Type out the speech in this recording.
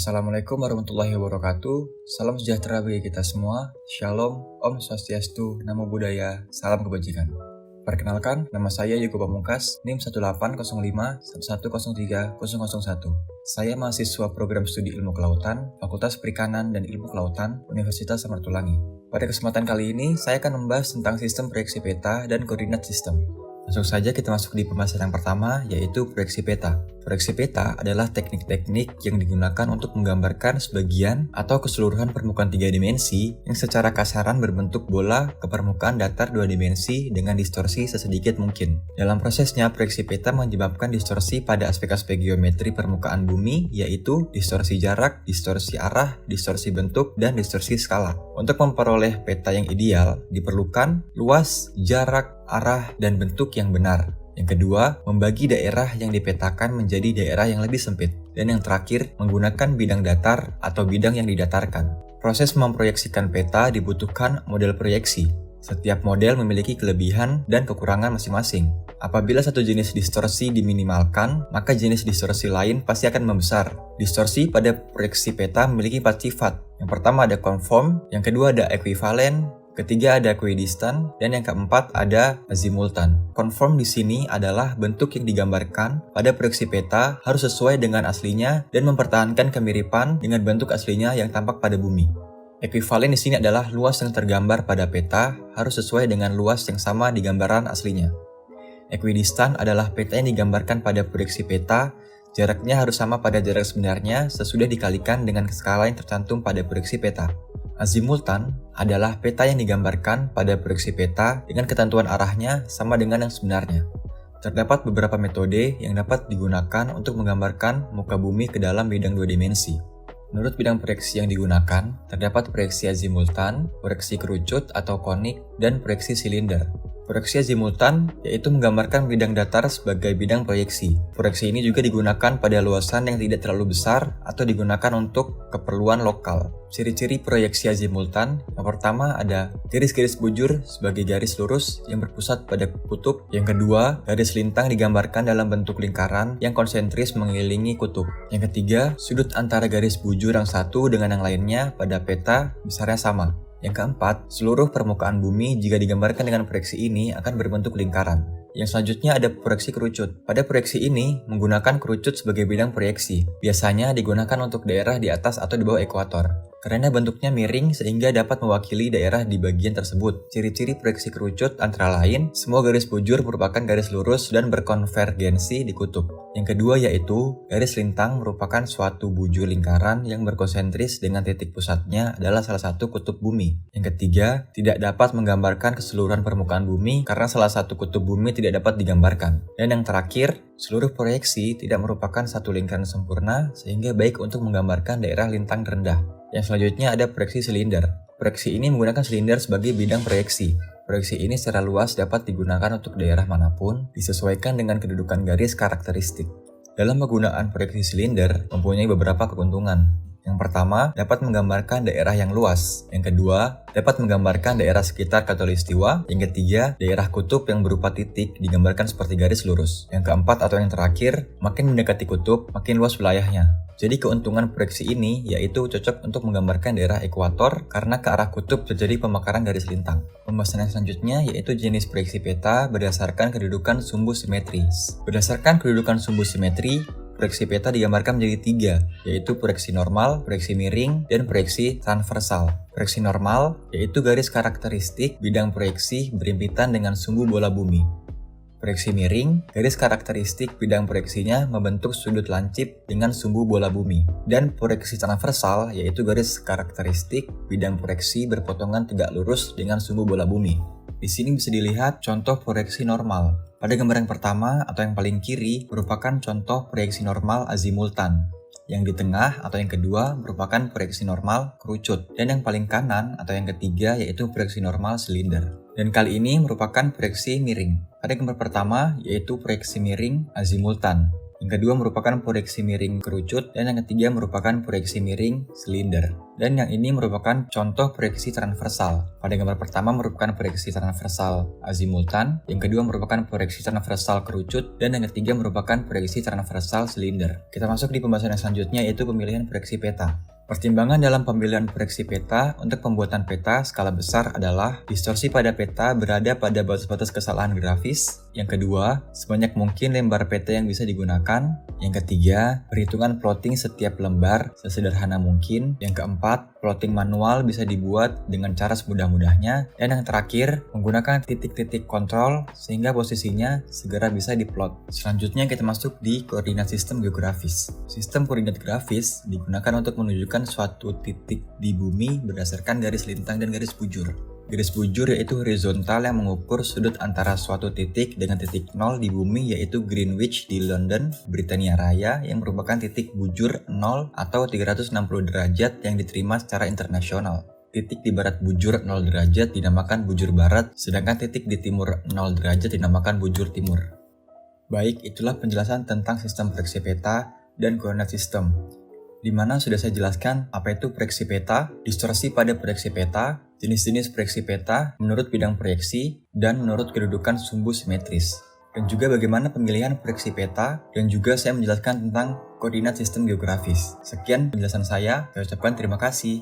Assalamualaikum warahmatullahi wabarakatuh. Salam sejahtera bagi kita semua. Shalom, Om Swastiastu, Namo Buddhaya, salam kebajikan. Perkenalkan, nama saya Yugo Pamungkas, NIM 1805111030001. Saya mahasiswa program studi ilmu kelautan, Fakultas Perikanan dan Ilmu Kelautan, Universitas Samratulangi. Pada kesempatan kali ini, saya akan membahas tentang sistem proyeksi peta dan koordinat sistem. Langsung saja kita masuk di pembahasan yang pertama, yaitu proyeksi peta. Proyeksi peta adalah teknik-teknik yang digunakan untuk menggambarkan sebagian atau keseluruhan permukaan 3 dimensi yang secara kasaran berbentuk bola ke permukaan datar 2 dimensi dengan distorsi sesedikit mungkin. Dalam prosesnya, proyeksi peta menyebabkan distorsi pada aspek-aspek geometri permukaan bumi, yaitu distorsi jarak, distorsi arah, distorsi bentuk, dan distorsi skala. Untuk memperoleh peta yang ideal, diperlukan luas, jarak, arah, dan bentuk yang benar. Yang kedua, membagi daerah yang dipetakan menjadi daerah yang lebih sempit. Dan yang terakhir, menggunakan bidang datar atau bidang yang didatarkan. Proses memproyeksikan peta dibutuhkan model proyeksi. Setiap model memiliki kelebihan dan kekurangan masing-masing. Apabila satu jenis distorsi diminimalkan, maka jenis distorsi lain pasti akan membesar. Distorsi pada proyeksi peta memiliki 4 sifat. Yang pertama ada conform, yang kedua ada equivalen, ketiga ada equidistant, dan yang keempat ada azimultan. Conform di sini adalah bentuk yang digambarkan pada proyeksi peta harus sesuai dengan aslinya dan mempertahankan kemiripan dengan bentuk aslinya yang tampak pada bumi. Equivalen di sini adalah luas yang tergambar pada peta harus sesuai dengan luas yang sama di gambaran aslinya. Equidistant adalah peta yang digambarkan pada proyeksi peta, jaraknya harus sama pada jarak sebenarnya sesudah dikalikan dengan skala yang tercantum pada proyeksi peta. Azimultan adalah peta yang digambarkan pada proyeksi peta dengan ketentuan arahnya sama dengan yang sebenarnya. Terdapat beberapa metode yang dapat digunakan untuk menggambarkan muka bumi ke dalam bidang 2 dimensi. Menurut bidang proyeksi yang digunakan, terdapat proyeksi azimultan, proyeksi kerucut atau konik, dan proyeksi silinder. Proyeksi azimultan yaitu menggambarkan bidang datar sebagai bidang proyeksi. Proyeksi ini juga digunakan pada luasan yang tidak terlalu besar atau digunakan untuk keperluan lokal. Ciri-ciri proyeksi azimultan, yang pertama ada garis-garis bujur sebagai garis lurus yang berpusat pada kutub. Yang kedua, garis lintang digambarkan dalam bentuk lingkaran yang konsentris mengelilingi kutub. Yang ketiga, sudut antara garis bujur yang satu dengan yang lainnya pada peta besarnya sama. Yang keempat, seluruh permukaan bumi jika digambarkan dengan proyeksi ini akan berbentuk lingkaran. Yang selanjutnya ada proyeksi kerucut. Pada proyeksi ini, menggunakan kerucut sebagai bidang proyeksi. Biasanya digunakan untuk daerah di atas atau di bawah ekuator. Karena bentuknya miring sehingga dapat mewakili daerah di bagian tersebut. Ciri-ciri proyeksi kerucut antara lain, semua garis bujur merupakan garis lurus dan berkonvergensi di kutub. Yang kedua yaitu, garis lintang merupakan suatu bujur lingkaran yang berkonsentris dengan titik pusatnya adalah salah satu kutub bumi. Yang ketiga, tidak dapat menggambarkan keseluruhan permukaan bumi karena salah satu kutub bumi tidak dapat digambarkan. Dan yang terakhir, seluruh proyeksi tidak merupakan satu lingkaran sempurna sehingga baik untuk menggambarkan daerah lintang rendah. Yang selanjutnya ada proyeksi silinder. Proyeksi ini menggunakan silinder sebagai bidang proyeksi. Proyeksi ini secara luas dapat digunakan untuk daerah manapun, disesuaikan dengan kedudukan garis karakteristik. Dalam penggunaan proyeksi silinder mempunyai beberapa keuntungan. Yang pertama, dapat menggambarkan daerah yang luas. Yang kedua, dapat menggambarkan daerah sekitar khatulistiwa. Yang ketiga, daerah kutub yang berupa titik digambarkan seperti garis lurus. Yang keempat atau yang terakhir, makin mendekati kutub, makin luas wilayahnya. Jadi keuntungan proyeksi ini yaitu cocok untuk menggambarkan daerah ekuator karena ke arah kutub terjadi pemekaran garis lintang. Pembahasan yang selanjutnya yaitu jenis proyeksi peta berdasarkan kedudukan sumbu simetris. Berdasarkan kedudukan sumbu simetri, proyeksi peta digambarkan menjadi 3, yaitu proyeksi normal, proyeksi miring, dan proyeksi transversal. Proyeksi normal yaitu garis karakteristik bidang proyeksi berhimpitan dengan sumbu bola bumi. Proyeksi miring, garis karakteristik bidang proyeksinya membentuk sudut lancip dengan sumbu bola bumi. Dan proyeksi transversal yaitu garis karakteristik bidang proyeksi berpotongan tegak lurus dengan sumbu bola bumi. Di sini bisa dilihat contoh proyeksi normal. Pada gambar yang pertama atau yang paling kiri merupakan contoh proyeksi normal azimultan. Yang di tengah atau yang kedua merupakan proyeksi normal kerucut. Dan yang paling kanan atau yang ketiga yaitu proyeksi normal silinder. Dan kali ini merupakan proyeksi miring. Pada gambar pertama yaitu proyeksi miring azimultan. Yang kedua merupakan proyeksi miring kerucut, dan yang ketiga merupakan proyeksi miring silinder. Dan yang ini merupakan contoh proyeksi transversal. Pada gambar pertama merupakan proyeksi transversal azimultan, yang kedua merupakan proyeksi transversal kerucut, dan yang ketiga merupakan proyeksi transversal silinder. Kita masuk di pembahasan yang selanjutnya, yaitu pemilihan proyeksi peta. Pertimbangan dalam pemilihan proyeksi peta untuk pembuatan peta skala besar adalah distorsi pada peta berada pada batas-batas kesalahan grafis. Yang kedua, sebanyak mungkin lembar peta yang bisa digunakan. Yang ketiga, perhitungan plotting setiap lembar sesederhana mungkin. Yang keempat, plotting manual bisa dibuat dengan cara semudah-mudahnya. Dan yang terakhir, menggunakan titik-titik kontrol sehingga posisinya segera bisa diplot. Selanjutnya kita masuk di koordinat sistem geografis. Sistem koordinat grafis digunakan untuk menunjukkan suatu titik di bumi berdasarkan garis lintang dan garis bujur. Garis bujur yaitu horizontal yang mengukur sudut antara suatu titik dengan titik nol di bumi, yaitu Greenwich di London, Britania Raya, yang merupakan titik bujur 0 atau 360 derajat yang diterima secara internasional. Titik di barat bujur 0 derajat dinamakan bujur barat, sedangkan titik di timur 0 derajat dinamakan bujur timur. Baik, itulah penjelasan tentang sistem proyeksi peta dan koordinat sistem, di mana sudah saya jelaskan apa itu proyeksi peta, distorsi pada proyeksi peta, jenis-jenis proyeksi peta menurut bidang proyeksi, dan menurut kedudukan sumbu simetris. Dan juga bagaimana pemilihan proyeksi peta, dan juga saya menjelaskan tentang koordinat sistem geografis. Sekian penjelasan saya ucapkan terima kasih.